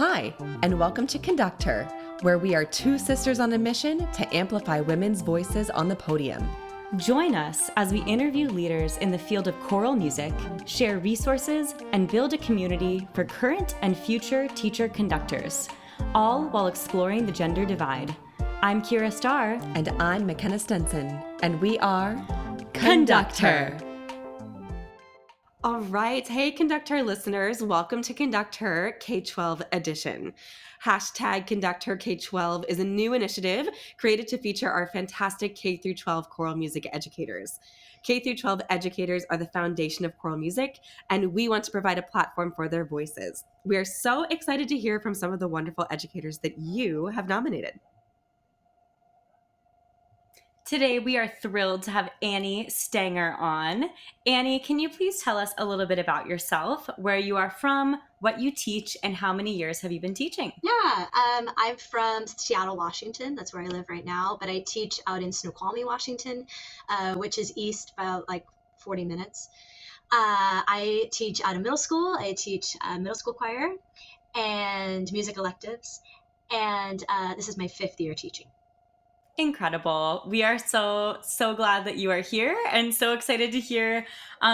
Hi, and welcome to Conductor, where we are two sisters on a mission to amplify women's voices on the podium. Join us as we interview leaders in the field of choral music, share resources, and build a community for current and future teacher conductors, all while exploring the gender divide. I'm Kira Starr. And I'm McKenna Stenson, and we are Conductor. All right. Hey, Conductor listeners. Welcome to Conductor K12 edition. Hashtag Conductor K12 is a new initiative created to feature our fantastic K-12 choral music educators. K-12 educators are the foundation of choral music, and we want to provide a platform for their voices. We are so excited to hear from some of the wonderful educators that you have nominated. Today, we are thrilled to have Annie Stanger on. Annie, can you please tell us a little bit about yourself, where you are from, what you teach, and how many years have you been teaching? Yeah, I'm from Seattle, Washington. That's where I live right now, but I teach out in Snoqualmie, Washington, which is east about 40 minutes. I teach out of middle school. I teach middle school choir and music electives, and this is my 5th year teaching. Incredible. We are so glad that you are here and so excited to hear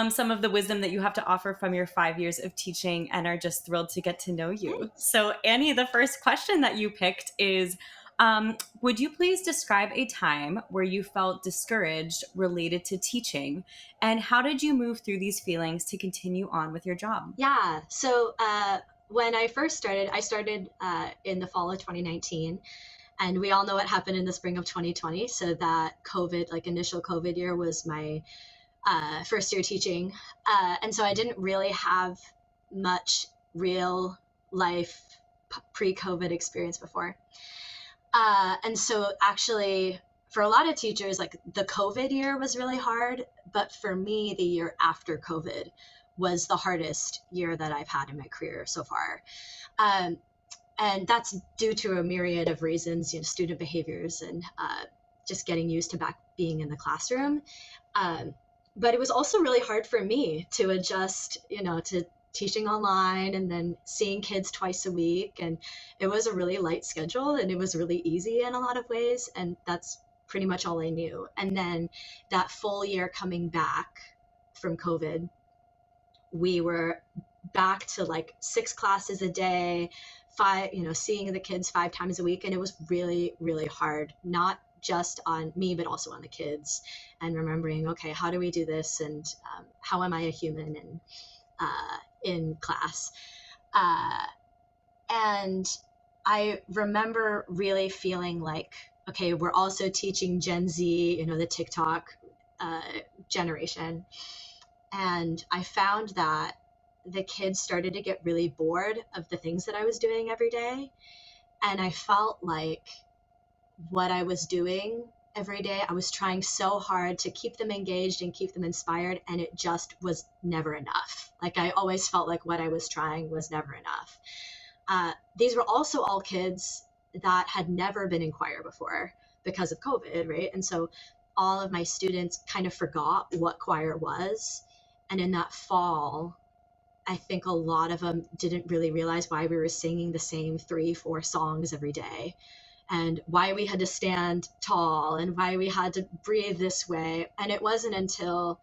some of the wisdom that you have to offer from your 5 years of teaching, and are just thrilled to get to know you. Thanks. So Annie, the first question that you picked is, would you please describe a time where you felt discouraged related to teaching, and how did you move through these feelings to continue on with your job? Yeah, so when I first started, I started in the fall of 2019. And we all know what happened in the spring of 2020. So that COVID, initial COVID year, was my first year teaching. And so I didn't really have much real life pre-COVID experience before. And so actually, for a lot of teachers, the COVID year was really hard. But for me, the year after COVID was the hardest year that I've had in my career so far. And that's due to a myriad of reasons, student behaviors and just getting used to back being in the classroom. But it was also really hard for me to adjust, to teaching online and then seeing kids twice a week. And it was a really light schedule, and it was really easy in a lot of ways. And that's pretty much all I knew. And then that full year coming back from COVID, we were back to 6 classes a day, 5, seeing the kids 5 times a week. And it was really, really hard, not just on me, but also on the kids, and remembering, okay, how do we do this? And how am I a human in class? And I remember really feeling like, okay, we're also teaching Gen Z, the TikTok generation. And I found that the kids started to get really bored of the things that I was doing every day. And I felt like what I was doing every day, I was trying so hard to keep them engaged and keep them inspired, and it just was never enough. I always felt like what I was trying was never enough. These were also all kids that had never been in choir before because of COVID, right? And so all of my students kind of forgot what choir was. And in that fall, I think a lot of them didn't really realize why we were singing the same 3-4 songs every day, and why we had to stand tall, and why we had to breathe this way. And it wasn't until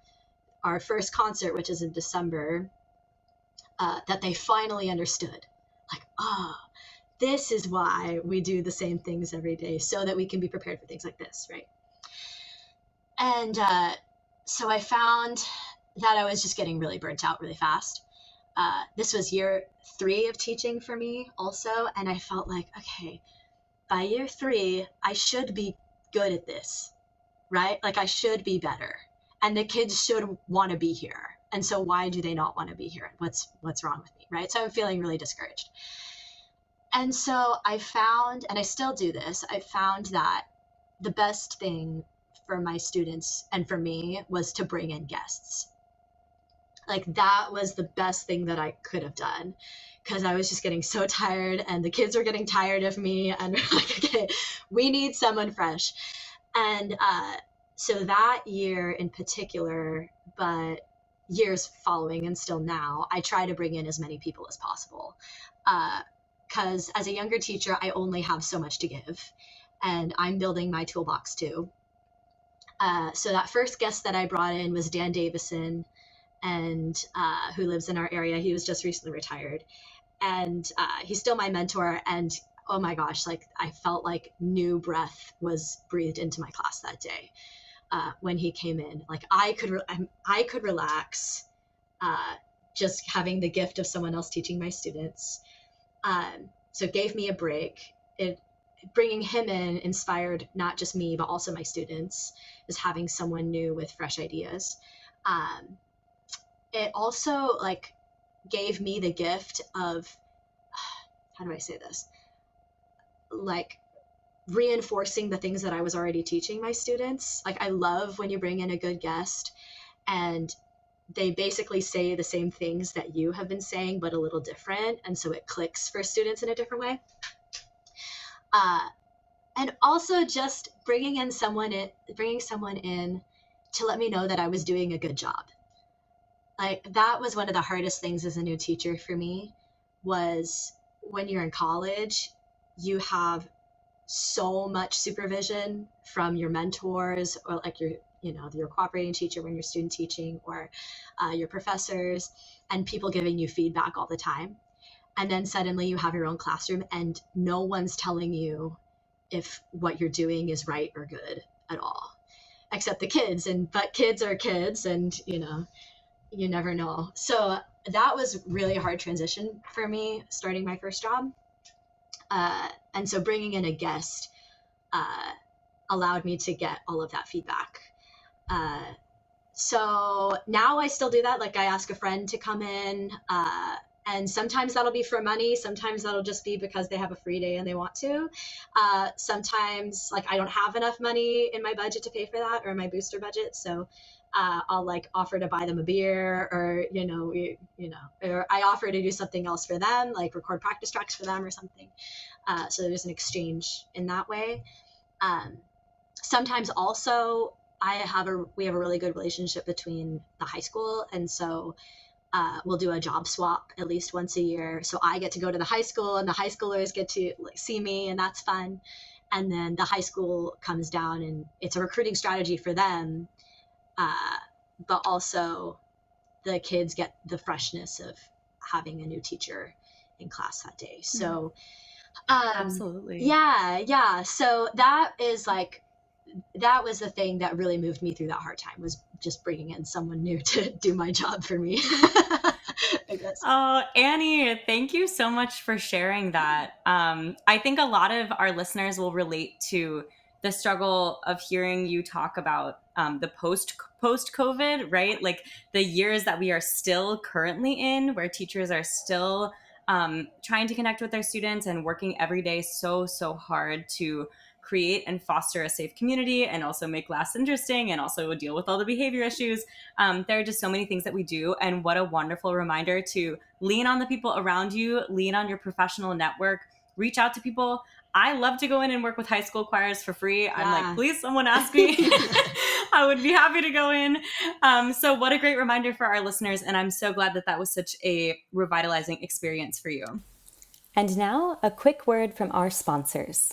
our first concert, which is in December, that they finally understood, this is why we do the same things every day, so that we can be prepared for things like this, right? And so I found that I was just getting really burnt out really fast. This was year 3 of teaching for me also. And I felt like, okay, by year 3, I should be good at this, right? I should be better. And the kids should want to be here. And so why do they not want to be here? What's wrong with me, right? So I'm feeling really discouraged. And so I found, and I still do this, I found that the best thing for my students and for me was to bring in guests. That was the best thing that I could have done, because I was just getting so tired, and the kids were getting tired of me, and we're like, okay, we need someone fresh. And so that year in particular, but years following and still now, I try to bring in as many people as possible. because as a younger teacher, I only have so much to give, and I'm building my toolbox too. So that first guest that I brought in was Dan Davison, and who lives in our area. He was just recently retired, and he's still my mentor. And oh my gosh, like I felt like new breath was breathed into my class that day when he came in. Like I could relax just having the gift of someone else teaching my students. So it gave me a break. Bringing him in inspired not just me, but also my students, is having someone new with fresh ideas. It also like gave me the gift of, how do I say this? Like reinforcing the things that I was already teaching my students. Like I love when you bring in a good guest and they basically say the same things that you have been saying, but a little different. And so it clicks for students in a different way. And also just bringing someone in to let me know that I was doing a good job. Like that was one of the hardest things as a new teacher for me, was when you're in college, you have so much supervision from your mentors, or like your cooperating teacher when you're student teaching, or your professors, and people giving you feedback all the time. And then suddenly you have your own classroom and no one's telling you if what you're doing is right or good at all, except the kids. But kids are kids, and you never know. So that was really a hard transition for me starting my first job. And so bringing in a guest allowed me to get all of that feedback. So now I still do that. Like I ask a friend to come in, and sometimes that'll be for money. Sometimes that'll just be because they have a free day and they want to. Sometimes like I don't have enough money in my budget to pay for that, or my booster budget. So I'll like offer to buy them a beer, or, or I offer to do something else for them, like record practice tracks for them or something. So there's an exchange in that way. Sometimes also we have a really good relationship between the high school. And so we'll do a job swap at least once a year. So I get to go to the high school and the high schoolers get to like see me, and that's fun. And then the high school comes down and it's a recruiting strategy for them. But also the kids get the freshness of having a new teacher in class that day. So absolutely. Yeah. So that was the thing that really moved me through that hard time, was just bringing in someone new to do my job for me. I guess. Oh, Annie, thank you so much for sharing that. I think a lot of our listeners will relate to the struggle of hearing you talk about the post-COVID, right? Like the years that we are still currently in, where teachers are still trying to connect with their students and working every day so hard to create and foster a safe community, and also make class interesting, and also deal with all the behavior issues. There are just so many things that we do, and what a wonderful reminder to lean on the people around you, lean on your professional network, reach out to people. I love to go in and work with high school choirs for free. I'm like, please, someone ask me. I would be happy to go in. So what a great reminder for our listeners. And I'm so glad that was such a revitalizing experience for you. And now a quick word from our sponsors.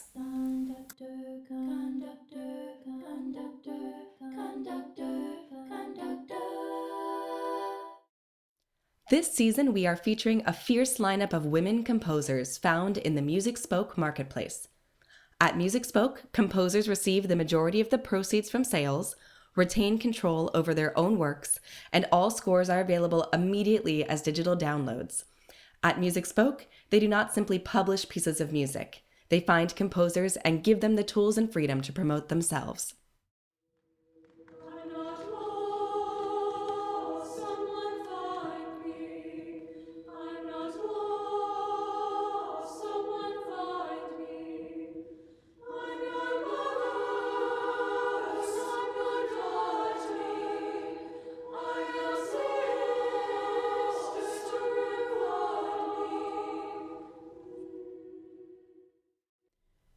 This season, we are featuring a fierce lineup of women composers found in the Music Spoke marketplace. At Music Spoke, composers receive the majority of the proceeds from sales, retain control over their own works, and all scores are available immediately as digital downloads. At Music Spoke, they do not simply publish pieces of music. They find composers and give them the tools and freedom to promote themselves.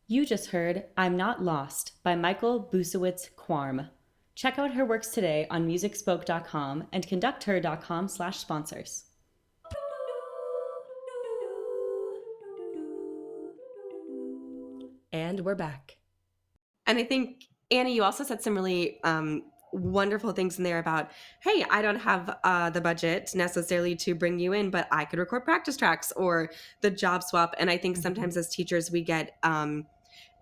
You just heard I'm Not Lost by Michael Busewitz-Quarm. Check out her works today on musicspoke.com and conducther.com/sponsors. And we're back. And I think, Annie, you also said some really wonderful things in there about, hey, I don't have the budget necessarily to bring you in, but I could record practice tracks or the job swap. And I think sometimes as teachers, we get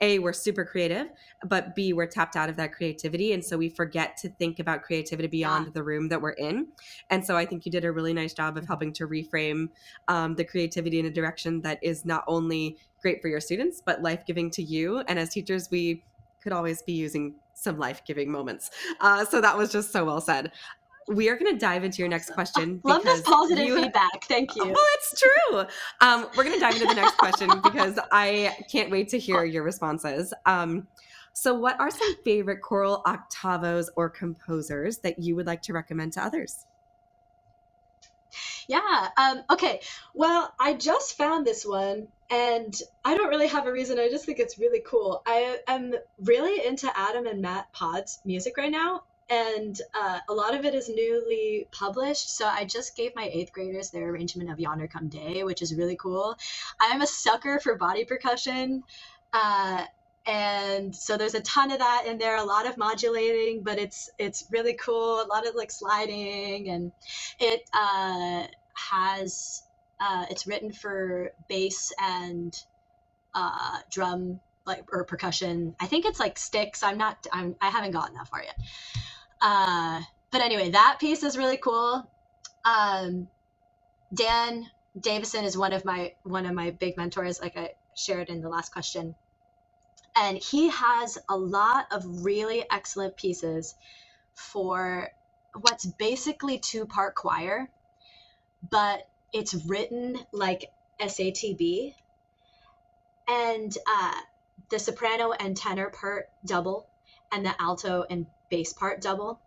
A, we're super creative, but B, we're tapped out of that creativity. And so we forget to think about creativity beyond the room that we're in. And so I think you did a really nice job of helping to reframe the creativity in a direction that is not only great for your students, but life-giving to you. And as teachers, we could always be using some life-giving moments. So that was just so well said. We are going to dive into your next question. Love this positive feedback. Thank you. Well, it's true. We're going to dive into the next question because I can't wait to hear your responses. So what are some favorite choral octavos or composers that you would like to recommend to others? Yeah. Okay. Well, I just found this one and I don't really have a reason. I just think it's really cool. I am really into Adam and Matt Pod's music right now. And a lot of it is newly published. So I just gave my 8th graders their arrangement of Yonder Come Day, which is really cool. I'm a sucker for body percussion. And so there's a ton of that in there, a lot of modulating, but it's really cool. A lot of like sliding, and it has it's written for bass and drum, like, or percussion. I think it's like sticks. I haven't gotten that far yet. But anyway, that piece is really cool. Dan Davison is one of my big mentors, like I shared in the last question. And he has a lot of really excellent pieces for what's basically 2-part choir, but it's written like SATB. And the soprano and tenor part double, and the alto and bass part double.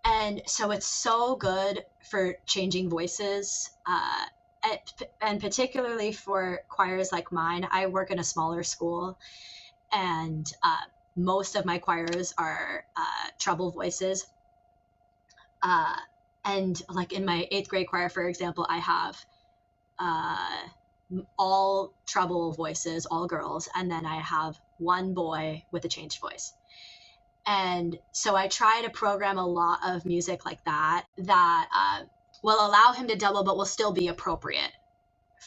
And so it's so good for changing voices, and particularly for choirs like mine. I work in a smaller school, and most of my choirs are treble voices. And like in my 8th grade choir, for example, I have all treble voices, all girls, and then I have one boy with a changed voice. And so I try to program a lot of music like that will allow him to double, but will still be appropriate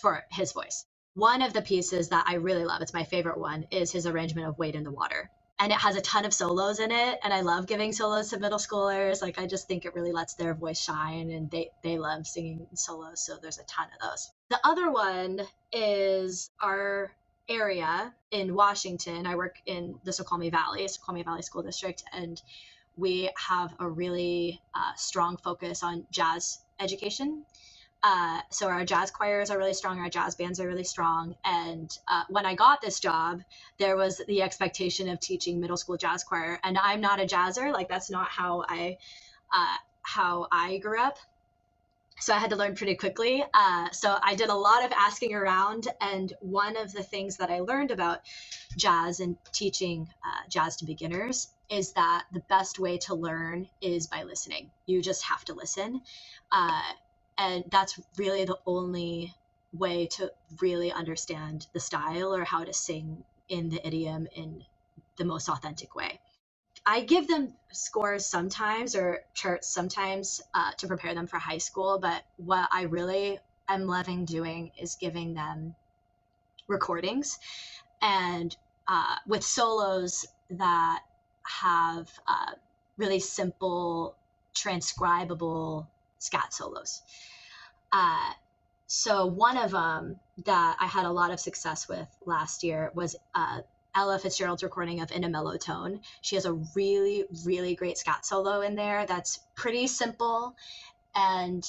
for his voice. One of the pieces that I really love, it's my favorite one, is his arrangement of Wade in the Water. And it has a ton of solos in it, and I love giving solos to middle schoolers. Like, I just think it really lets their voice shine, and they love singing solos, so there's a ton of those. The other one is our area in Washington. I work in the Snoqualmie Valley School District, and we have a really strong focus on jazz education. So our jazz choirs are really strong, our jazz bands are really strong. And when I got this job, there was the expectation of teaching middle school jazz choir. And I'm not a jazzer, like that's not how I grew up. So I had to learn pretty quickly. So I did a lot of asking around. And one of the things that I learned about jazz and teaching jazz to beginners is that the best way to learn is by listening. You just have to listen. And that's really the only way to really understand the style or how to sing in the idiom in the most authentic way. I give them scores sometimes or charts sometimes to prepare them for high school, but what I really am loving doing is giving them recordings and with solos that have really simple transcribable scat solos. So one of them that I had a lot of success with last year was Ella Fitzgerald's recording of In a Mellow Tone. She has a really, really great scat solo in there that's pretty simple. And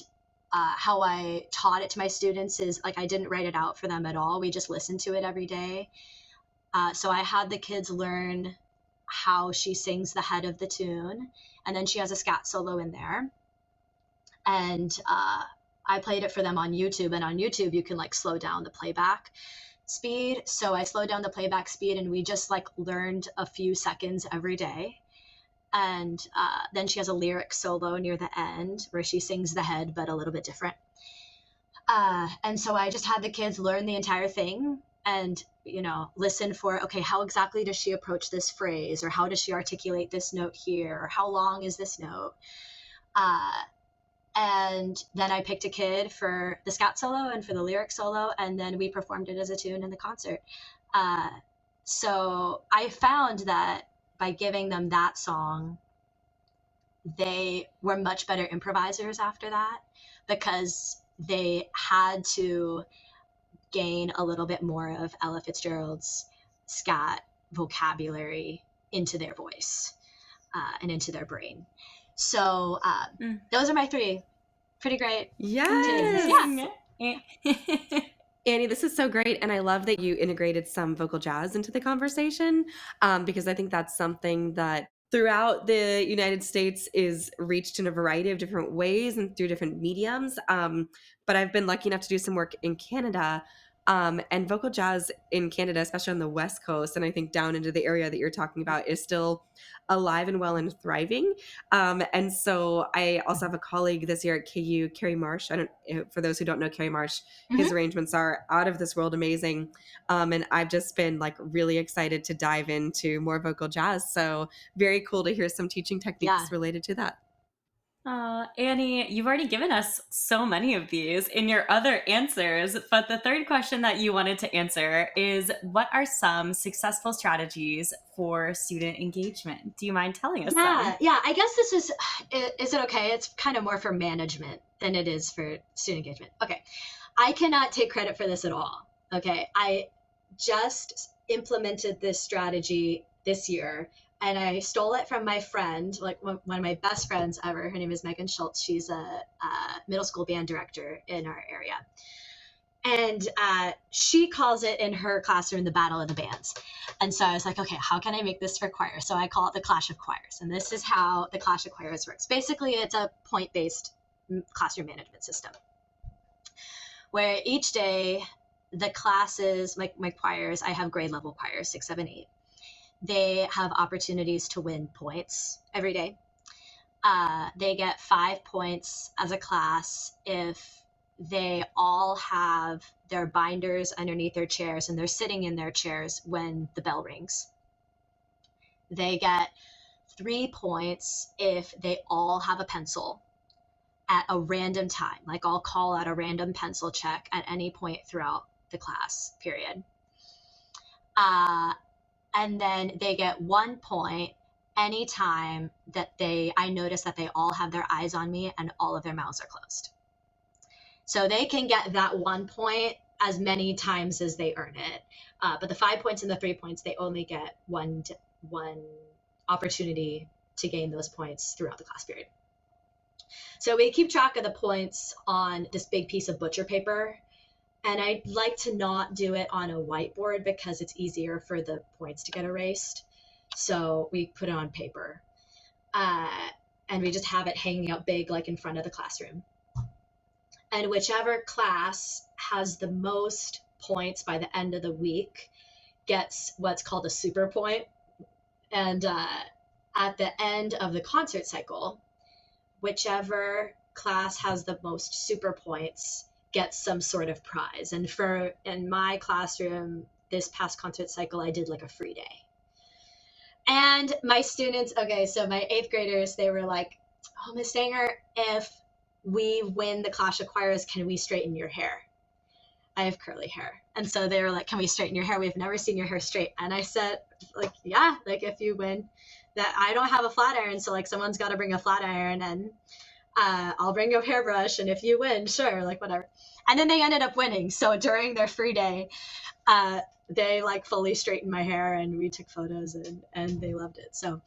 how I taught it to my students is like I didn't write it out for them at all. We just listened to it every day. So I had the kids learn how she sings the head of the tune, and then she has a scat solo in there. And I played it for them on YouTube, and on YouTube you can like slow down the playback speed. So I slowed down the playback speed, and we just like learned a few seconds every day. And then she has a lyric solo near the end where she sings the head, but a little bit different. And so I just had the kids learn the entire thing and, listen for, okay, how exactly does she approach this phrase, or how does she articulate this note here, or how long is this note? And then I picked a kid for the scat solo and for the lyric solo, and then we performed it as a tune in the concert. So I found that by giving them that song, they were much better improvisers after that, because they had to gain a little bit more of Ella Fitzgerald's scat vocabulary into their voice, and into their brain. So those are my three. Pretty great. Yes. Yeah. Annie, this is so great. And I love that you integrated some vocal jazz into the conversation, because I think that's something that throughout the United States is reached in a variety of different ways and through different mediums. But I've been lucky enough to do some work in Canada. And vocal jazz in Canada, especially on the West Coast, and I think down into the area that you're talking about, is still alive and well and thriving. And so I also have a colleague this year at KU, Carrie Marsh. For those who don't know Carrie Marsh, his arrangements are out of this world amazing. And I've just been like really excited to dive into more vocal jazz. So very cool to hear some teaching techniques related to that. Annie, you've already given us so many of these in your other answers, but the third question that you wanted to answer is, what are some successful strategies for student engagement? Do you mind telling us some? Yeah, I guess this is it okay? It's kind of more for management than it is for student engagement. Okay, I cannot take credit for this at all. Okay, I just implemented this strategy this year, and I stole it from my friend, like one of my best friends ever. Her name is Megan Schultz. She's a middle school band director in our area. And she calls it in her classroom the Battle of the Bands. And so I was like, okay, how can I make this for choir? So I call it the Clash of Choirs. And this is how the Clash of Choirs works. Basically, it's a point-based classroom management system, where each day the classes, my choirs, I have grade level choirs, 6, 7, 8. They have opportunities to win points every day. They get 5 points as a class if they all have their binders underneath their chairs and they're sitting in their chairs when the bell rings. They get 3 points if they all have a pencil at a random time. Like, I'll call out a random pencil check at any point throughout the class period. And then they get 1 point anytime that I notice that they all have their eyes on me and all of their mouths are closed. So they can get that 1 point as many times as they earn it. But the 5 points and the 3 points, they only get one opportunity to gain those points throughout the class period. So we keep track of the points on this big piece of butcher paper. And I'd like to not do it on a whiteboard because it's easier for the points to get erased. So we put it on paper. And we just have it hanging out big, like in front of the classroom. And whichever class has the most points by the end of the week gets what's called a super point. And at the end of the concert cycle, whichever class has the most super points gets some sort of prize. And in my classroom, this past concert cycle, I did like a free day. And my students, okay, so my 8th graders, they were like, oh, Miss Stanger, if we win the Clash of Choirs, can we straighten your hair? I have curly hair. And so they were like, can we straighten your hair? We've never seen your hair straight. And I said, like, yeah, like if you win that, I don't have a flat iron. So like someone's got to bring a flat iron, and I'll bring a hairbrush. And if you win, sure, like whatever. And then they ended up winning. So during their free day, they like fully straightened my hair and we took photos, and they loved it. So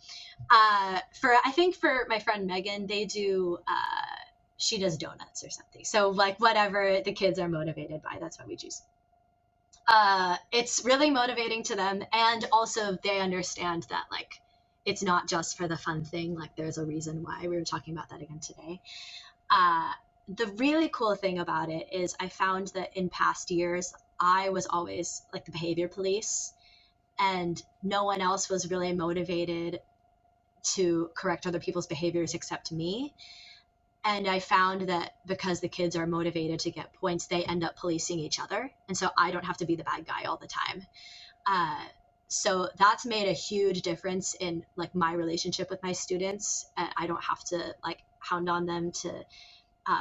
I think for my friend Megan, they do, she does donuts or something. So like whatever the kids are motivated by, that's what we choose. It's really motivating to them. And also they understand that like, it's not just for the fun thing. Like there's a reason why. We were talking about that again today. The really cool thing about it is I found that in past years, I was always like the behavior police, and no one else was really motivated to correct other people's behaviors except me. And I found that because the kids are motivated to get points, they end up policing each other. And so I don't have to be the bad guy all the time. So that's made a huge difference in like my relationship with my students. I don't have to like hound on them to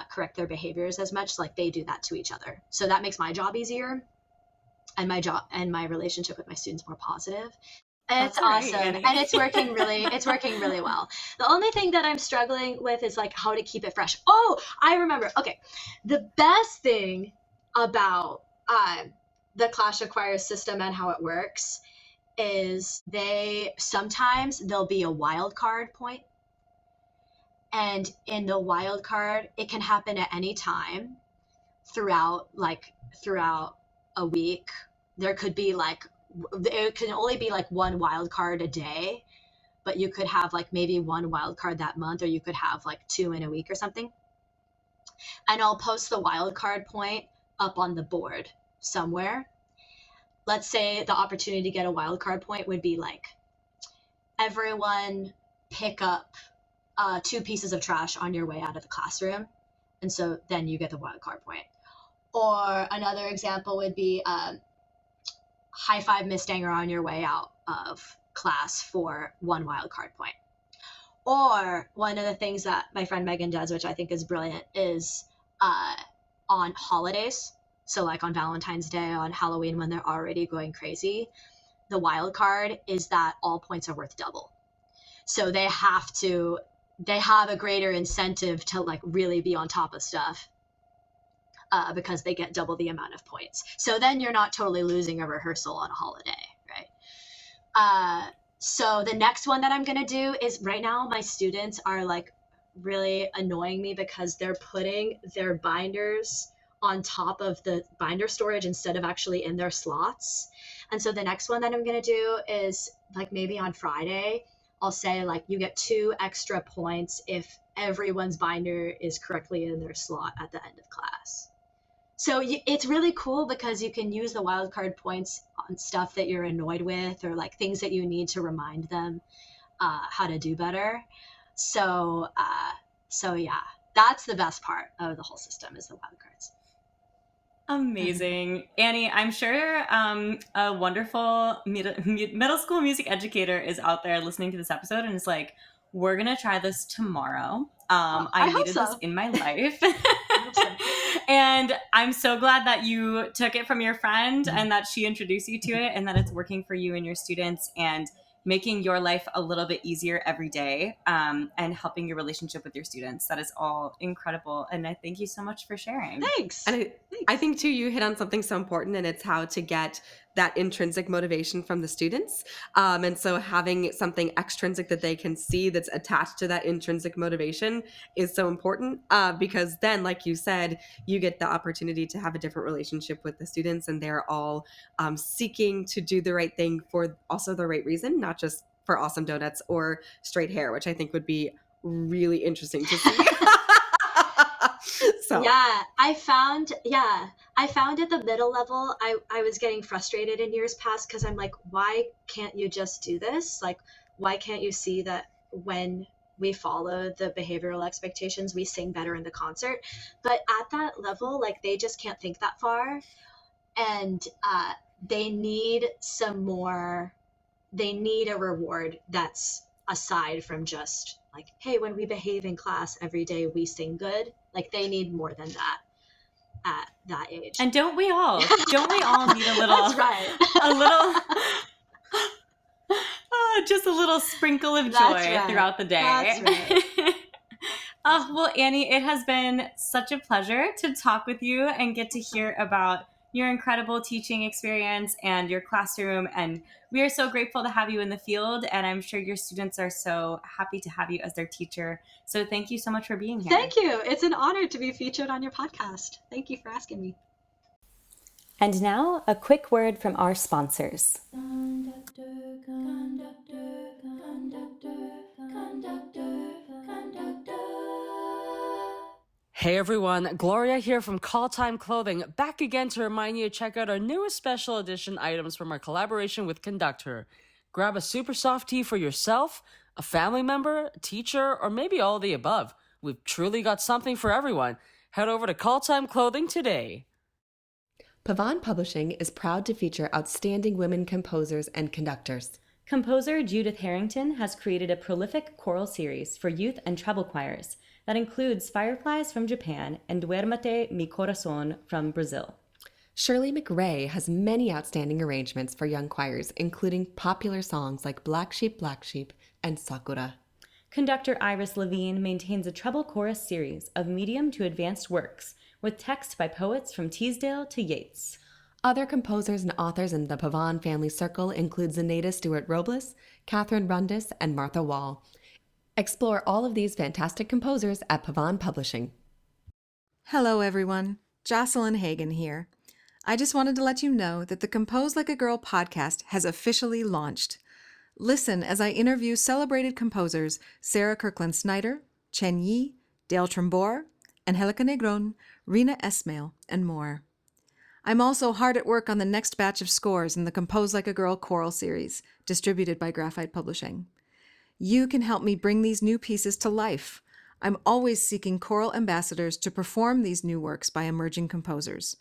correct their behaviors as much. Like they do that to each other. So that makes my job easier, and my relationship with my students more positive. It's awesome. Annie. And it's working really well. The only thing that I'm struggling with is like how to keep it fresh. Oh, I remember. Okay. The best thing about the Clash of Choirs system and how it works is sometimes there'll be a wild card point. And in the wild card, it can happen at any time throughout a week. There could be like, it can only be like one wild card a day, but you could have like maybe one wild card that month, or you could have like 2 in a week or something. And I'll post the wild card point up on the board somewhere. Let's say the opportunity to get a wild card point would be like, everyone pick up 2 pieces of trash on your way out of the classroom. And so then you get the wild card point. Or another example would be high five Miss Stanger on your way out of class for 1 wild card point. Or one of the things that my friend Megan does, which I think is brilliant, is on holidays. So like on Valentine's Day, on Halloween, when they're already going crazy, the wild card is that all points are worth double. So they have a greater incentive to like really be on top of stuff. Because they get double the amount of points. So then you're not totally losing a rehearsal on a holiday, right? So the next one that I'm going to do is, right now my students are like really annoying me because they're putting their binders on top of the binder storage instead of actually in their slots. And so the next one that I'm going to do is like maybe on Friday, I'll say like you get 2 extra points if everyone's binder is correctly in their slot at the end of class. So it's really cool because you can use the wildcard points on stuff that you're annoyed with, or like things that you need to remind them how to do better. So yeah, that's the best part of the whole system, is the wildcards. Amazing. Annie, I'm sure a wonderful middle school music educator is out there listening to this episode and is like, we're going to try this tomorrow. I needed this in my life. And I'm so glad that you took it from your friend and that she introduced you to it, and that it's working for you and your students and making your life a little bit easier every day, and helping your relationship with your students. That is all incredible. And I thank you so much for sharing. Thanks. And I think too, you hit on something so important, and it's how to get that intrinsic motivation from the students. And so having something extrinsic that they can see that's attached to that intrinsic motivation is so important, because then, like you said, you get the opportunity to have a different relationship with the students, and they're all seeking to do the right thing for also the right reason, not just for awesome donuts or straight hair, which I think would be really interesting to see. So. Yeah, I found at the middle level, I was getting frustrated in years past because I'm like, why can't you just do this? Like, why can't you see that when we follow the behavioral expectations, we sing better in the concert? But at that level, like, they just can't think that far. And they need a reward that's aside from just like, hey, when we behave in class every day, we sing good. Like, they need more than that at that age. And don't we all need a little, that's right. a little, just a little sprinkle of joy throughout the day. That's right. Well, Annie, it has been such a pleasure to talk with you and get to hear about your incredible teaching experience and your classroom. And we are so grateful to have you in the field. And I'm sure your students are so happy to have you as their teacher. So thank you so much for being here. Thank you. It's an honor to be featured on your podcast. Thank you for asking me. And now, a quick word from our sponsors. Hey everyone, Gloria here from Call Time Clothing, back again to remind you to check out our newest special edition items from our collaboration with Conductor. Grab a super soft tee for yourself, a family member, a teacher, or maybe all of the above. We've truly got something for everyone. Head over to Call Time Clothing today. Pavan Publishing is proud to feature outstanding women composers and conductors. Composer Judith Harrington has created a prolific choral series for youth and treble choirs that includes Fireflies from Japan and Duérmete mi corazón from Brazil. Shirley McRae has many outstanding arrangements for young choirs, including popular songs like Black Sheep, and Sakura. Conductor Iris Levine maintains a treble chorus series of medium to advanced works with text by poets from Teasdale to Yeats. Other composers and authors in the Pavan family circle include Zenaida Stewart Robles, Catherine Rundis, and Martha Wall. Explore all of these fantastic composers at Pavan Publishing. Hello, everyone. Jocelyn Hagan here. I just wanted to let you know that the Compose Like a Girl podcast has officially launched. Listen as I interview celebrated composers Sarah Kirkland Snyder, Chen Yi, Dale Trombor, Angelica Negron, Rina Esmail, and more. I'm also hard at work on the next batch of scores in the Compose Like a Girl choral series, distributed by Graphite Publishing. You can help me bring these new pieces to life. I'm always seeking choral ambassadors to perform these new works by emerging composers.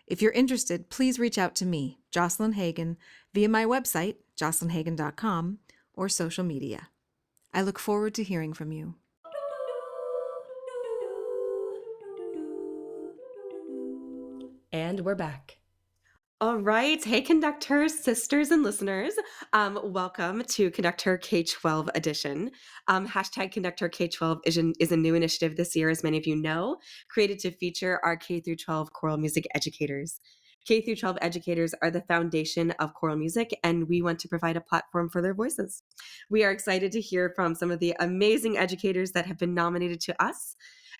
If you're interested, please reach out to me, Jocelyn Hagan, via my website, jocelynhagan.com, or social media. I look forward to hearing from you. And we're back. All right. Hey, conductors, sisters, and listeners. Welcome to Conductor K12 edition. Hashtag Conductor K12 is a new initiative this year, as many of you know, created to feature our K through 12 choral music educators. K through 12 educators are the foundation of choral music, and we want to provide a platform for their voices. We are excited to hear from some of the amazing educators that have been nominated to us.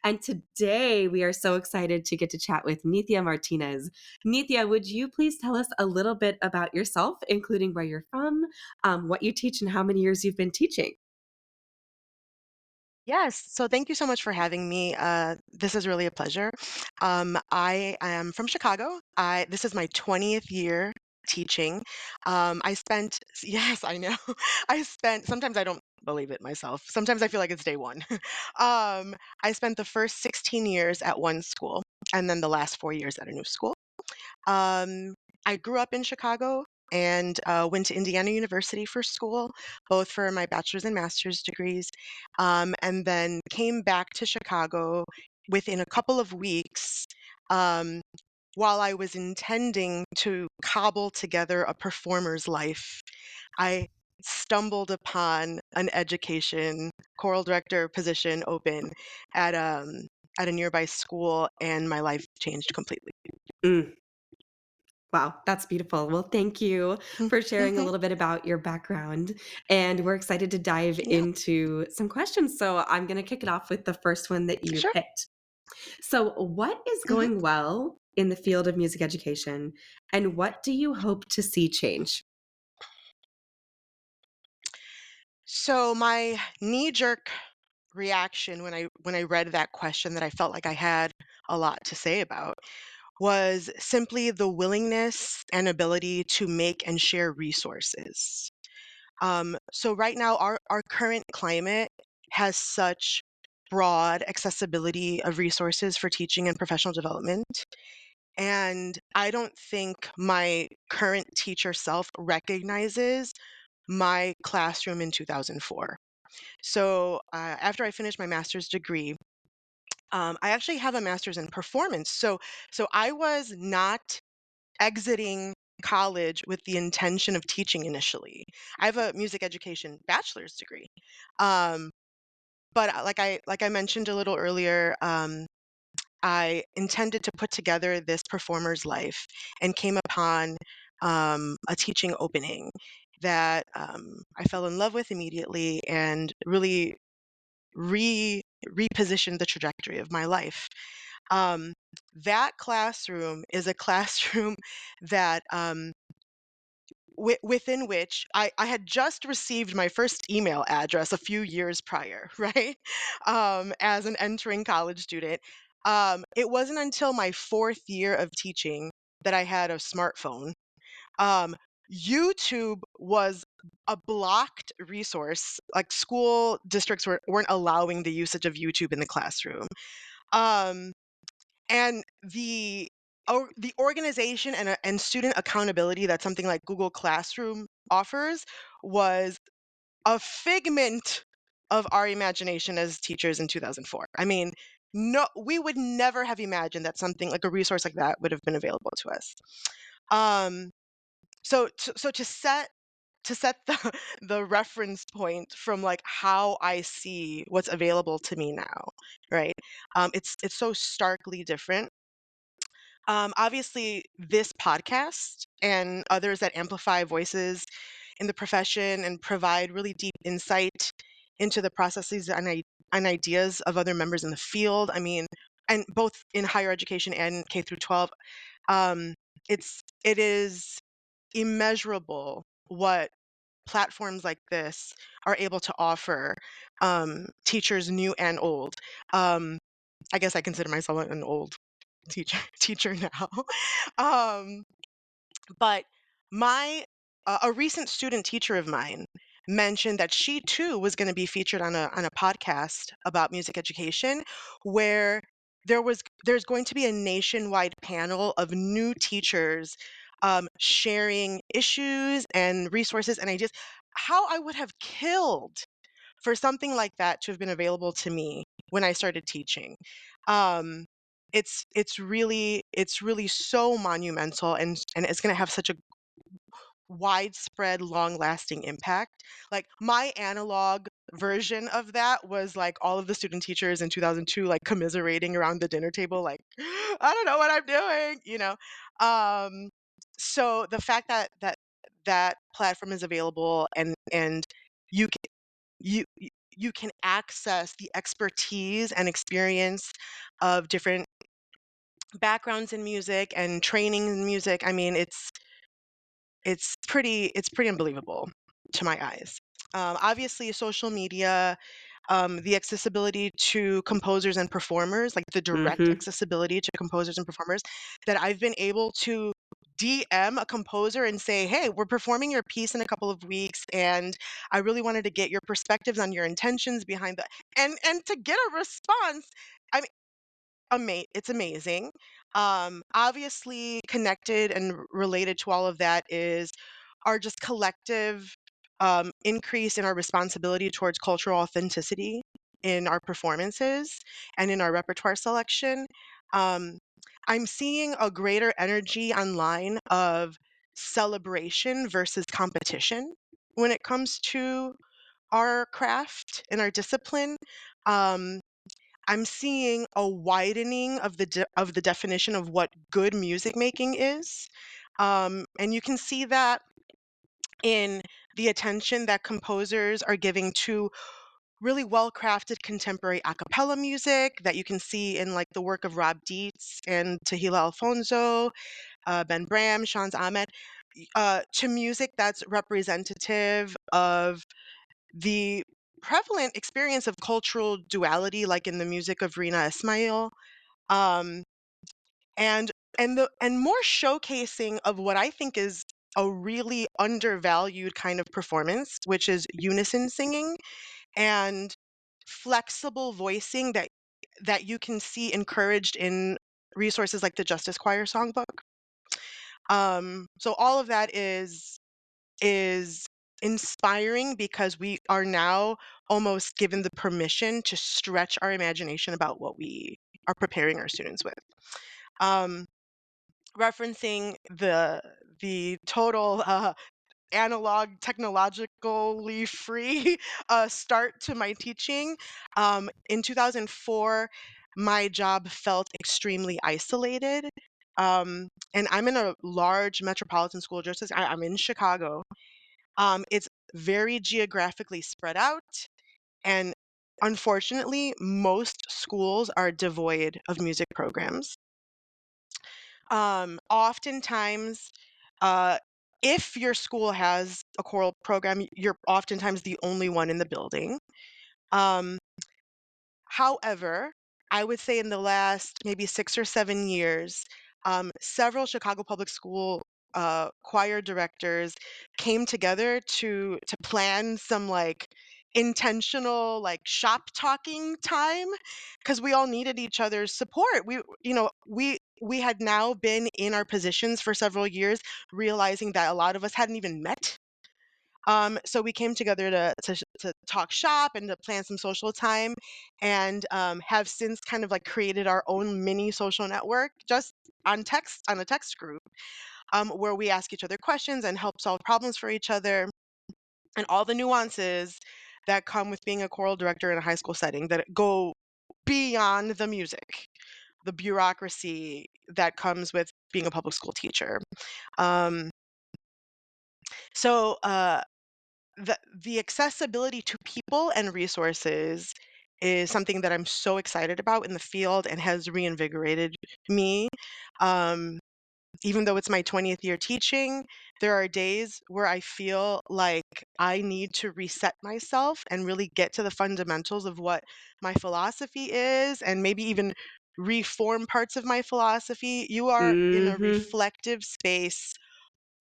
And today we are so excited to get to chat with Nythia Martinez. Nythia, would you please tell us a little bit about yourself, including where you're from, what you teach, and how many years you've been teaching? Yes, so thank you so much for having me. This is really a pleasure. I am from Chicago. This is my 20th year teaching. I spent, yes, I know. Sometimes I don't believe it myself. Sometimes I feel like it's day one. I spent the first 16 years at one school and then the last 4 years at a new school. I grew up in Chicago and went to Indiana University for school, both for my bachelor's and master's degrees, and then came back to Chicago within a couple of weeks um, while I was intending to cobble together a performer's life. I stumbled upon an education choral director position open at at a nearby school, and my life changed completely. Mm. Wow, that's beautiful. Well, thank you for sharing a Mhm. little bit about your background. And we're excited to dive Yeah, into some questions. So I'm going to kick it off with the first one that you sure. picked. So, what is Mhm. going well in the field of music education, and what do you hope to see change? So my knee-jerk reaction when I read that question that I felt like I had a lot to say about was simply the willingness and ability to make and share resources. So right now, our current climate has such broad accessibility of resources for teaching and professional development. And I don't think my current teacher self recognizes my classroom in 2004. So after I finished my master's degree, I actually have a master's in performance. So I was not exiting college with the intention of teaching initially. I have a music education bachelor's degree, um, but like I mentioned a little earlier, I intended to put together this performer's life and came upon a teaching opening that I fell in love with immediately and really repositioned the trajectory of my life. Um, that classroom is a classroom that within which I had just received my first email address a few years prior, right? As an entering college student. It wasn't until my fourth year of teaching that I had a smartphone. Um, YouTube was a blocked resource. Like school districts weren't allowing the usage of YouTube in the classroom. Um, and the organization and student accountability that something like Google Classroom offers was a figment of our imagination as teachers in 2004. I mean, no, we would never have imagined that something like a resource like that would have been available to us. Um, so to set the the reference point from like how I see what's available to me now, right? It's so starkly different. Obviously, this podcast and others that amplify voices in the profession and provide really deep insight into the processes and ideas of other members in the field. I mean, and both in higher education and K through 12, um, it is immeasurable what platforms like this are able to offer teachers new and old. Um, I guess I consider myself an old teacher now. um, but my a recent student teacher of mine mentioned that she too was going to be featured on a podcast about music education, where there's going to be a nationwide panel of new teachers sharing issues and resources and ideas. How I would have killed for something like that to have been available to me when I started teaching. Um, it's really so monumental, and it's going to have such a widespread, long-lasting impact. Like my analog version of that was like all of the student teachers in 2002 like commiserating around the dinner table like I don't know what I'm doing, you know. Um so the fact that platform is available and you can you can access the expertise and experience of different backgrounds in music and training in music. I mean, it's pretty unbelievable to my eyes. Obviously, social media, the accessibility to composers and performers, like the direct Mm-hmm. accessibility to composers and performers, that I've been able to DM a composer and say, "Hey, we're performing your piece in a couple of weeks, and I really wanted to get your perspectives on your intentions behind the," and to get a response. I mean, it's amazing. Obviously, connected and related to all of that is our just collective increase in our responsibility towards cultural authenticity in our performances and in our repertoire selection. Um, I'm seeing a greater energy online of celebration versus competition when it comes to our craft and our discipline. Um, I'm seeing a widening of the definition of what good music making is. And you can see that in the attention that composers are giving to really well-crafted contemporary a cappella music that you can see in like the work of Rob Dietz and Tahila Alfonso, Ben Bram, Shans Ahmed, to music that's representative of the prevalent experience of cultural duality, like in the music of Rina Ismail, um, and and more showcasing of what I think is a really undervalued kind of performance, which is unison singing and flexible voicing that you can see encouraged in resources like the Justice Choir Songbook. So all of that is inspiring because we are now almost given the permission to stretch our imagination about what we are preparing our students with. Um, Referencing the total analog, technologically free start to my teaching. In 2004, my job felt extremely isolated. And I'm in a large metropolitan school district. I'm in Chicago. It's very geographically spread out, and unfortunately, most schools are devoid of music programs. Oftentimes, uh, if your school has a choral program, you're oftentimes the only one in the building. Um, However, I would say in the last maybe 6 or 7 years, several Chicago public school choir directors came together to plan some like intentional like shop talking time because we all needed each other's support. We had now been in our positions for several years, realizing that a lot of us hadn't even met. So we came together to talk shop and to plan some social time, and have since kind of like created our own mini social network just on a text group, where we ask each other questions and help solve problems for each other, and all the nuances that come with being a choral director in a high school setting that go beyond the music, the bureaucracy that comes with being a public school teacher. Um, so the accessibility to people and resources is something that I'm so excited about in the field and has reinvigorated me. Um, Even though it's my 20th year teaching, there are days where I feel like I need to reset myself and really get to the fundamentals of what my philosophy is and maybe even reform parts of my philosophy. You are in a Mm-hmm. reflective space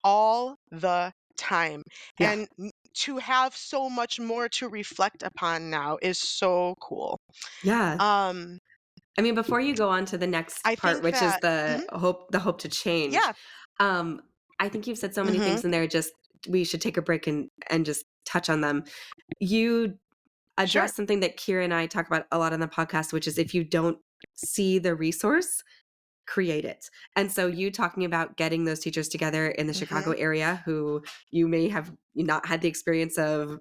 all the time. Yeah. And to have so much more to reflect upon now is so cool. Yeah. Um, I mean, before you go on to the next I part, think which is that, mhm, the hope to change, yeah, um, I think you've said so many hmm things in there. Just we should take a break and just touch on them. You sure. address something that Kira and I talk about a lot on the podcast, which is if you don't see the resource, create it. And so you talking about getting those teachers together in the Chicago hmm area who you may have not had the experience of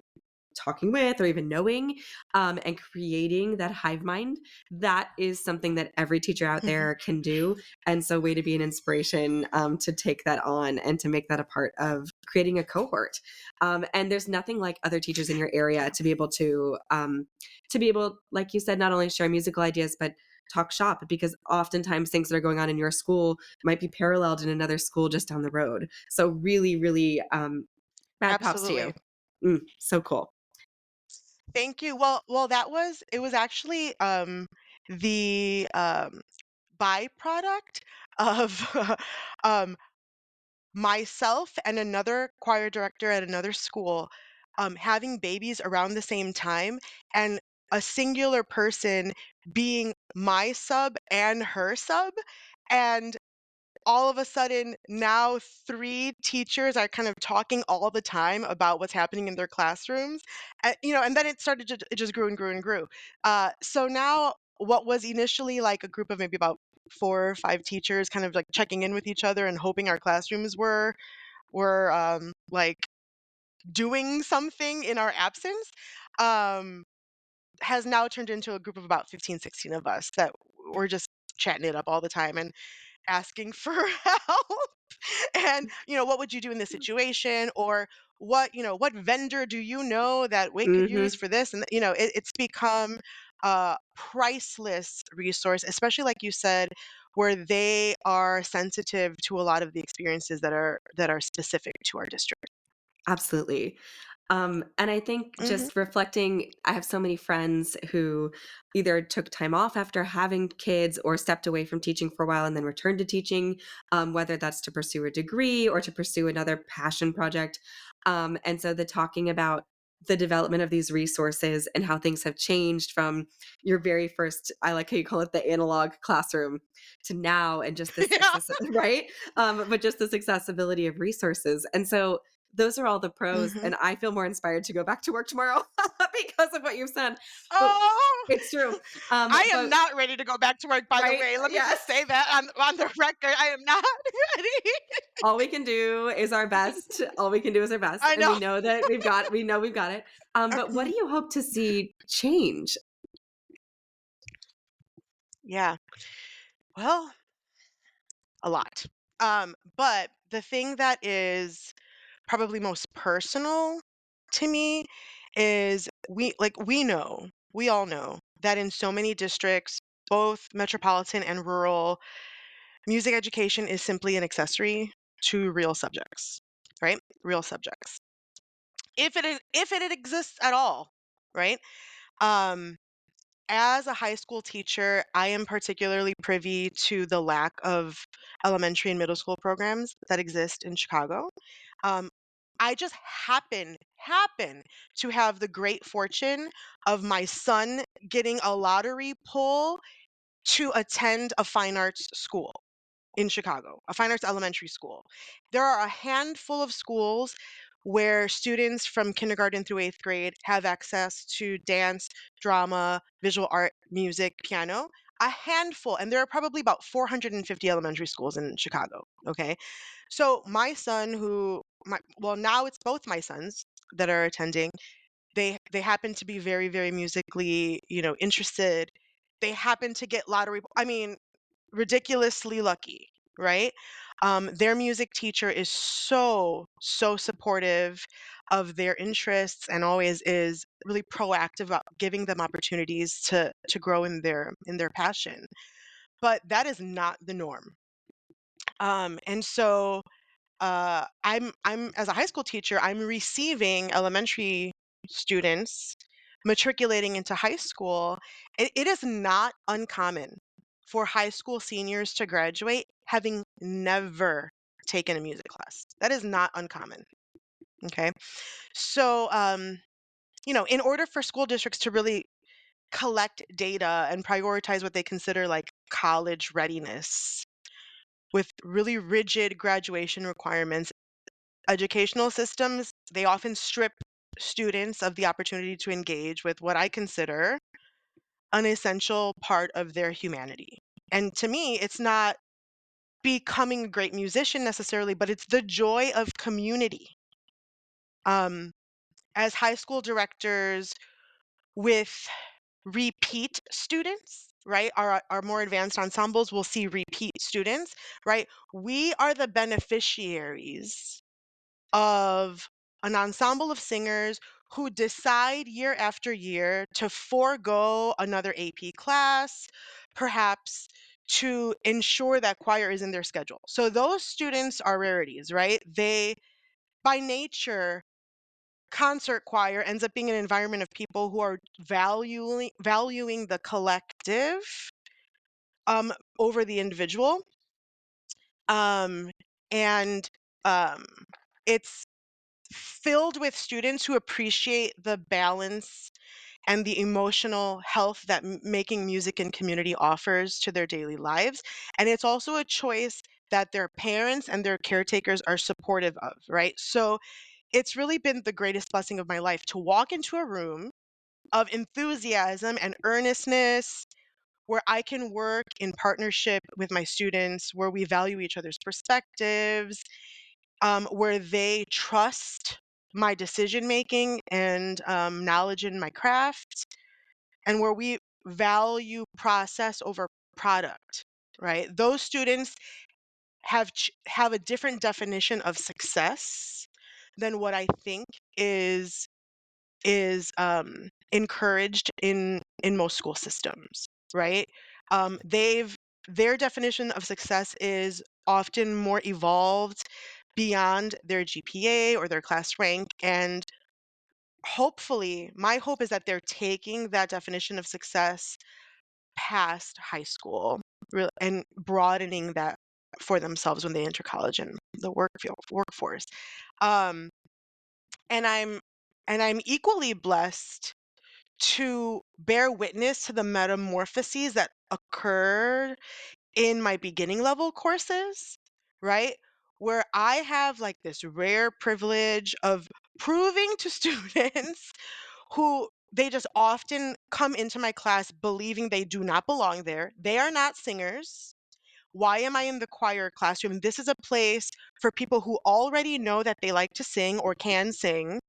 talking with or even knowing, and creating that hive mind, that is something that every teacher out hmm there can do. And so way to be an inspiration, to take that on and to make that a part of creating a cohort. And there's nothing like other teachers in your area Yeah, to be able, like you said, not only share musical ideas but talk shop, because oftentimes things that are going on in your school might be paralleled in another school just down the road. So really really, mad props to you. absolutely. So cool. Thank you. Well, it was actually the byproduct of um myself and another choir director at another school having babies around the same time, and a singular person being my sub and her sub. And all of a sudden, now three teachers are kind of talking all the time about what's happening in their classrooms. And then it just grew and grew and grew. So now, what was initially like a group of maybe about 4 or 5 teachers kind of like checking in with each other and hoping our classrooms were like doing something in our absence, um, has now turned into a group of about 15, 16 of us that we're just chatting it up all the time and asking for help. And what would you do in this situation? Or what vendor do you know that we could use Mhm. for this? And it's become a priceless resource, especially like you said, where they are sensitive to a lot of the experiences that are specific to our district. Absolutely. And I think hmm just reflecting, I have so many friends who either took time off after having kids or stepped away from teaching for a while and then returned to teaching, whether that's to pursue a degree or to pursue another passion project. And so the talking about the development of these resources and how things have changed from your very first, I like how you call it the analog classroom, to now, and just this Yeah. right? But just this accessibility of resources. And so those are all the pros, hmm and I feel more inspired to go back to work tomorrow because of what you've said. But Oh, it's true. I am But not ready to go back to work, by the right? way. Let me Yes. just say that on the record. I am not ready. All we can do is our best. All we can do is our best, I and know. we know that we know we've got it. But what do you hope to see change? Yeah. Well, a lot. But the thing that is probably most personal to me is we all know that in so many districts, both metropolitan and rural, music education is simply an accessory to real subjects, right? Real subjects. If it exists at all, right? Um, as a high school teacher, I am particularly privy to the lack of elementary and middle school programs that exist in Chicago. Um, I just happen to have the great fortune of my son getting a lottery pull to attend a fine arts school in Chicago, a fine arts elementary school. There are a handful of schools where students from kindergarten through eighth grade have access to dance, drama, visual art, music, piano. A handful, and there are probably about 450 elementary schools in Chicago. Okay. So my son, well, now it's both my sons that are attending. They happen to be very, very musically, interested. They happen to get lottery. I mean, ridiculously lucky, right? Their music teacher is so supportive of their interests and always is really proactive about giving them opportunities to grow in their passion. But that is not the norm. And so I'm as a high school teacher, I'm receiving elementary students matriculating into high school. It is not uncommon for high school seniors to graduate having never taken a music class. That is not uncommon. Okay. So, in order for school districts to really collect data and prioritize what they consider like college readiness with really rigid graduation requirements, educational systems, they often strip students of the opportunity to engage with what I consider an essential part of their humanity. And to me, it's not becoming a great musician necessarily, but it's the joy of community. Um, as high school directors with repeat students, right? Our more advanced ensembles will see repeat students, right? We are the beneficiaries of an ensemble of singers who decide year after year to forego another AP class, perhaps to ensure that choir is in their schedule. So those students are rarities, right? They, by nature, concert choir ends up being an environment of people who are valuing the collective over the individual. Um, and um, it's filled with students who appreciate the balance and the emotional health that making music and community offers to their daily lives. And it's also a choice that their parents and their caretakers are supportive of, right? So it's really been the greatest blessing of my life to walk into a room of enthusiasm and earnestness where I can work in partnership with my students, where we value each other's perspectives, where they trust my decision making and knowledge in my craft, and where we value process over product. Right? Those students have a different definition of success than what I think is encouraged in most school systems. Right? Their definition of success is often more evolved beyond their GPA or their class rank. And hopefully, my hope is that they're taking that definition of success past high school and broadening that for themselves when they enter college and the workforce. Um, and I'm equally blessed to bear witness to the metamorphoses that occurred in my beginning level courses, right? Where I have like this rare privilege of proving to students who they just often come into my class believing they do not belong there. They are not singers. Why am I in the choir classroom? This is a place for people who already know that they like to sing or can sing.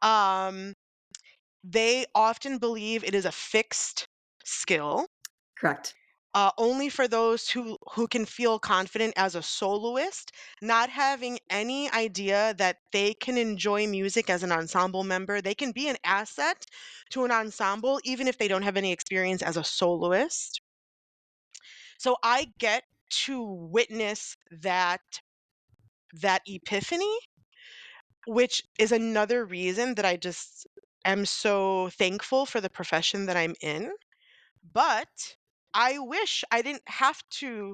Um, they often believe it is a fixed skill. Correct. Only for those who can feel confident as a soloist, not having any idea that they can enjoy music as an ensemble member. They can be an asset to an ensemble even if they don't have any experience as a soloist. So I get to witness that epiphany, which is another reason that I just am so thankful for the profession that I'm in, but I wish I didn't have to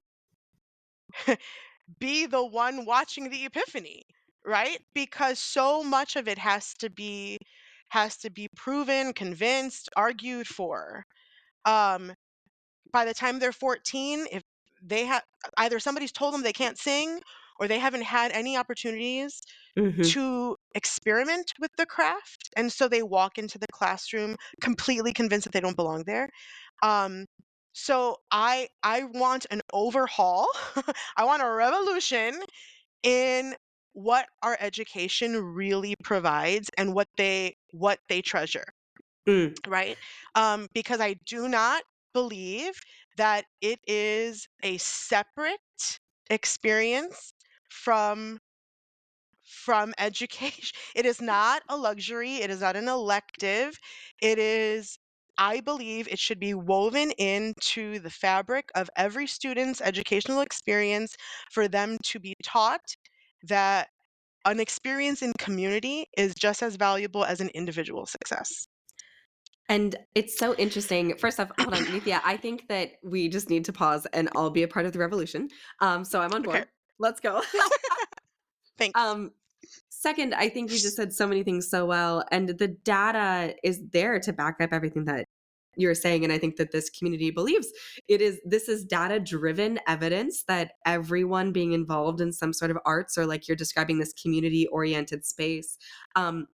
be the one watching the epiphany, right? Because so much of it has to be proven, convinced, argued for. Um, by the time they're 14, if they have either somebody's told them they can't sing or they haven't had any opportunities Hmm. to experiment with the craft, and so they walk into the classroom completely convinced that they don't belong there. Um, so I want an overhaul. I want a revolution in what our education really provides and what they treasure, Mm. right? Because I do not believe that it is a separate experience from education. It is not a luxury, it is not an elective. It is I believe it should be woven into the fabric of every student's educational experience for them to be taught that an experience in community is just as valuable as an individual success. And it's so interesting. First off, hold on, Nithya. I think that we just need to pause and all be a part of the revolution. So I'm on Okay, board. Let's go. thanks. um, Second, I think you just said so many things so well, and the data is there to back up everything that you're saying. And I think that this community believes this is data driven evidence that everyone being involved in some sort of arts, or like you're describing this community oriented space, um,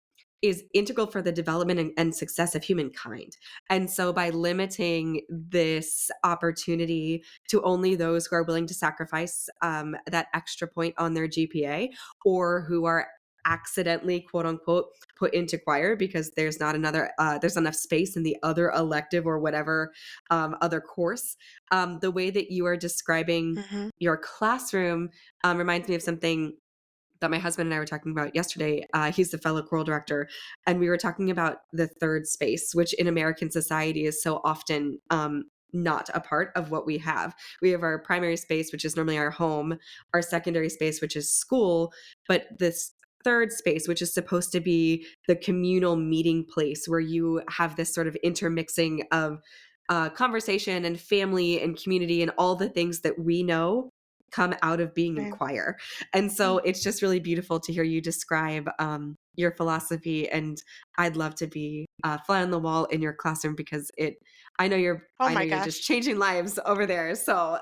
is integral for the development and success of humankind. And so by limiting this opportunity to only those who are willing to sacrifice that extra point on their GPA, or who are accidentally, quote unquote, put into choir because there's enough space in the other elective or whatever other course. The way that you are describing Mhm. your classroom reminds me of something that my husband and I were talking about yesterday. He's the fellow choral director, and we were talking about the third space, which in American society is so often not a part of what we have. We have our primary space, which is normally our home, our secondary space, which is school, but this third space, which is supposed to be the communal meeting place where you have this sort of intermixing of conversation and family and community and all the things that we know come out of being in Right. choir. And so Mm. it's just really beautiful to hear you describe your philosophy. And I'd love to be fly on the wall in your classroom because I know Oh I know my you're just gosh. changing lives over there. So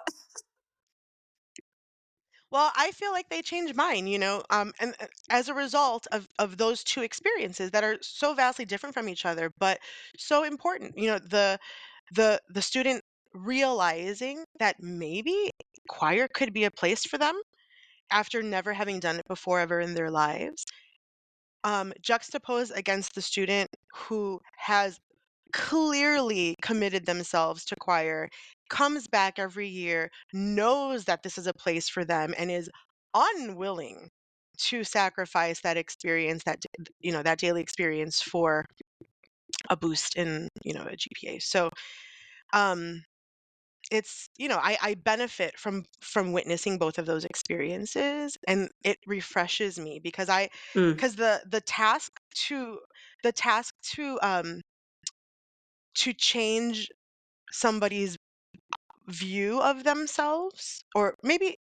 Well, I feel like they changed mine, and as a result of those two experiences that are so vastly different from each other, but so important. The student realizing that maybe choir could be a place for them after never having done it before ever in their lives, juxtaposed against the student who has clearly committed themselves to choir, comes back every year, knows that this is a place for them, and is unwilling to sacrifice that experience, that daily experience for a boost in, a GPA. So, um, I benefit from witnessing both of those experiences, and it refreshes me because mm, because to the task to change somebody's view of themselves, or maybe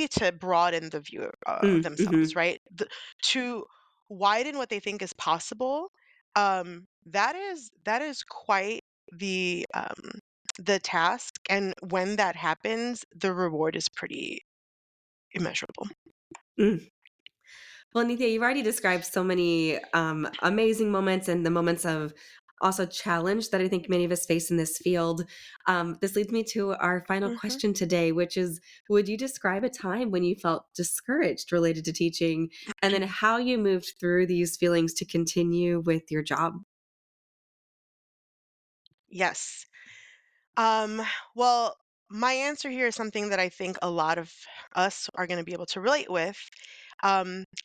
to broaden the view of themselves, mhm. right? To widen what they think is possible. That is quite the task, and when that happens, the reward is pretty immeasurable. Mm. Well, Nithya, you've already described so many amazing moments and the moments of also challenge that I think many of us face in this field. This leads me to our final Hmm. question today, which is, would you describe a time when you felt discouraged related to teaching, and then how you moved through these feelings to continue with your job? Yes. Um, well, my answer here is something that I think a lot of us are going to be able to relate with.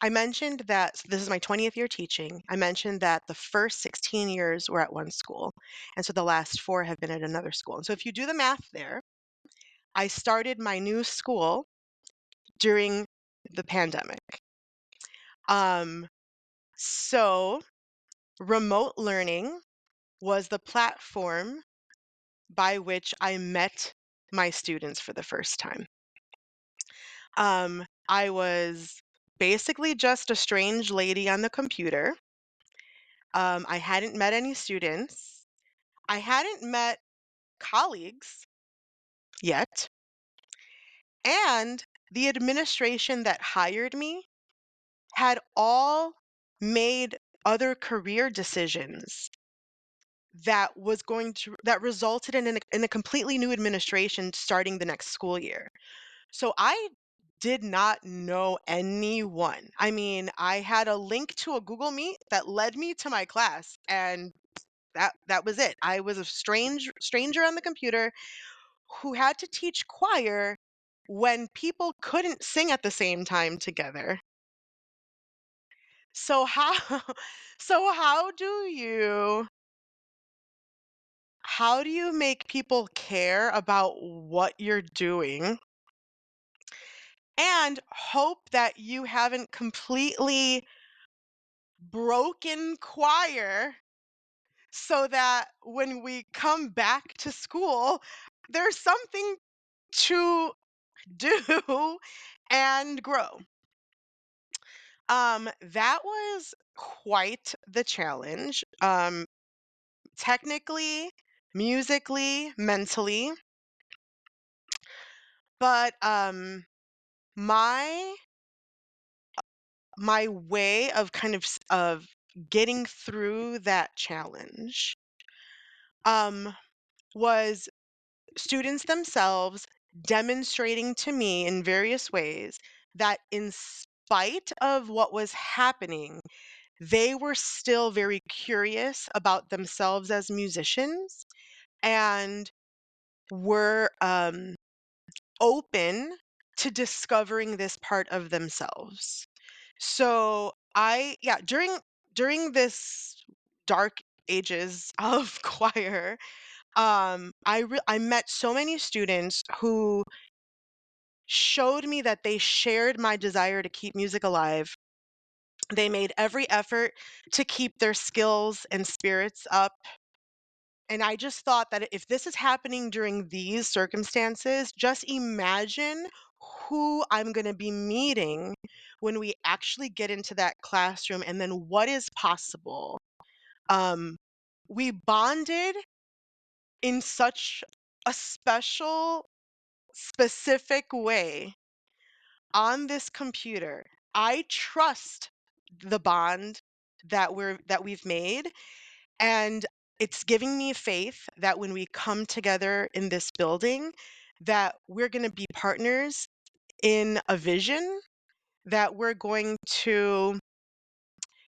I mentioned that so this is my 20th year teaching. I mentioned that the first 16 years were at one school, and so the last four have been at another school. And so if you do the math there, I started my new school during the pandemic. Um, so remote learning was the platform by which I met my students for the first time. I was basically just a strange lady on the computer. I hadn't met any students. I hadn't met colleagues yet. And the administration that hired me had all made other career decisions that resulted in a completely new administration starting the next school year. So I did not know anyone. I mean, I had a link to a Google Meet that led me to my class, and that was it. I was a stranger on the computer who had to teach choir when people couldn't sing at the same time together. So how so how do you make people care about what you're doing and hope that you haven't completely broken choir so that when we come back to school, there's something to do and grow? That was quite the challenge. Technically, musically, mentally, but my my way of of getting through that challenge um was students themselves demonstrating to me in various ways that in spite of what was happening, they were still very curious about themselves as musicians and were open to discovering this part of themselves. So yeah, during this dark ages of choir, I met so many students who showed me that they shared my desire to keep music alive. They made every effort to keep their skills and spirits up. And I just thought that if this is happening during these circumstances, just imagine who I'm going to be meeting when we actually get into that classroom and then what is possible. Um, we bonded in such a special, specific way on this computer. I trust the bond that we've made, and it's giving me faith that when we come together in this building, that we're going to be partners in a vision, that we're going to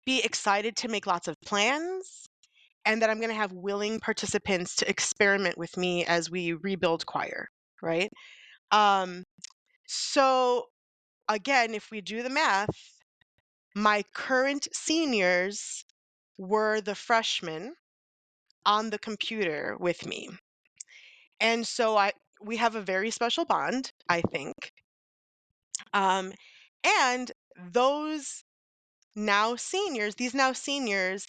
be excited to make lots of plans, and that I'm going to have willing participants to experiment with me as we rebuild choir, right? Um, so again, if we do the math, my current seniors were the freshmen on the computer with me. And so we have a very special bond, I think. Um, and those these now seniors,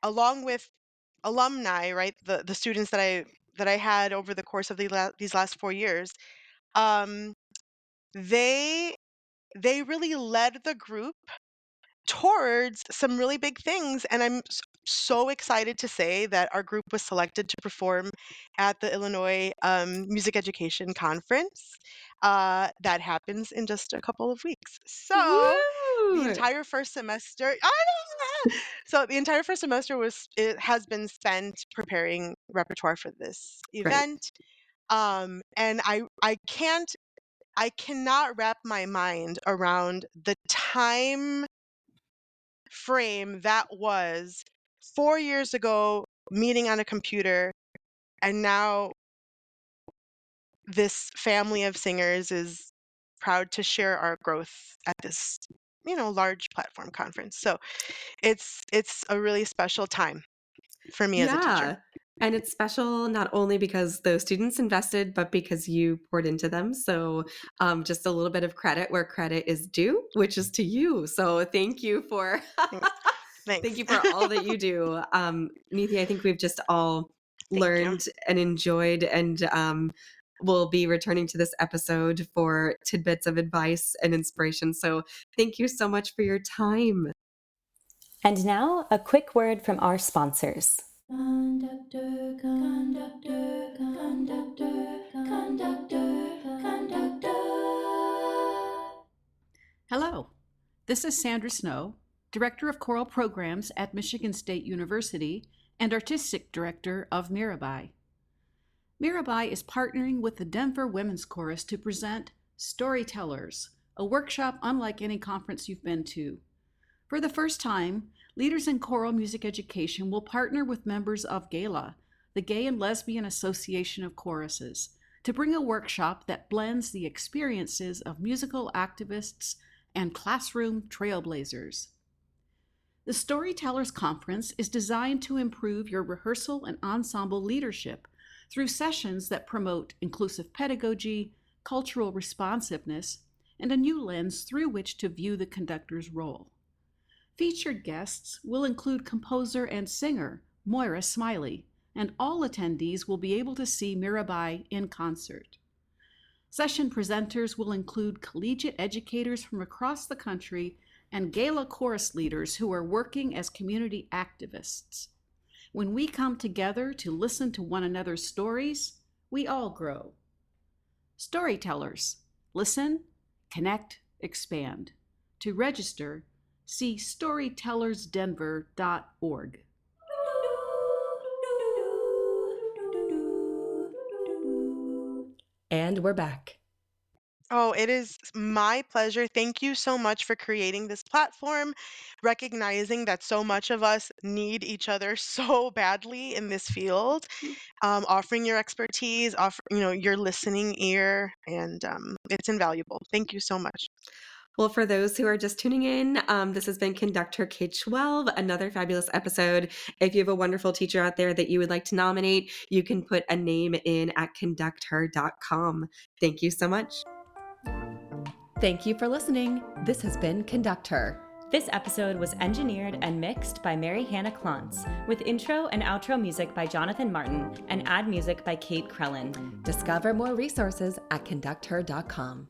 along with alumni, right? The students that I had over the course of these last 4 years, um, they they really led the group towards some really big things. And so excited to say that our group was selected to perform at the Illinois Music Education Conference. That happens in just a couple of weeks. So the Woo! entire first semester, so the entire first semester it has been spent preparing repertoire for this Right. event. And I cannot wrap my mind around the time frame that was 4 years ago, meeting on a computer, and now this family of singers is proud to share our growth at this, large platform conference. So it's a really special time for me as a teacher. Yeah. And it's special not only because those students invested, but because you poured into them. So, just a little bit of credit where credit is due, which is to you. So, thank you for Thanks. Thank Thanks. you for all that you do. Nythia, I think we've just all Thank you. learned and enjoyed, and we'll be returning to this episode for tidbits of advice and inspiration. So thank you so much for your time. And now, a quick word from our sponsors. Conductor, conductor, conductor, conductor, conductor. Hello, this is Sandra Snow, Director of Choral Programs at Michigan State University and Artistic Director of Mirabai. Mirabai is partnering with the Denver Women's Chorus to present Storytellers, a workshop unlike any conference you've been to. For the first time, leaders in choral music education will partner with members of GALA, the Gay and Lesbian Association of Choruses, to bring a workshop that blends the experiences of musical activists and classroom trailblazers. The Storytellers Conference is designed to improve your rehearsal and ensemble leadership through sessions that promote inclusive pedagogy, cultural responsiveness, and a new lens through which to view the conductor's role. Featured guests will include composer and singer Moira Smiley, and all attendees will be able to see Mirabai in concert. Session presenters will include collegiate educators from across the country and gala chorus leaders who are working as community activists. When we come together to listen to one another's stories, we all grow. Storytellers. Listen, connect, expand. To register, see storytellersdenver.org. And we're back. Oh, it is my pleasure. Thank you so much for creating this platform, recognizing that so much of us need each other so badly in this field, offering your expertise, your listening ear, and it's invaluable. Thank you so much. Well, for those who are just tuning in, this has been Conductor K12, another fabulous episode. If you have a wonderful teacher out there that you would like to nominate, you can put a name in at conducther.com. Thank you so much. Thank you for listening. This has been Conductor. This episode was engineered and mixed by Mary Hannah Klontz, with intro and outro music by Jonathan Martin and ad music by Kate Krellin. Discover more resources at conducther.com.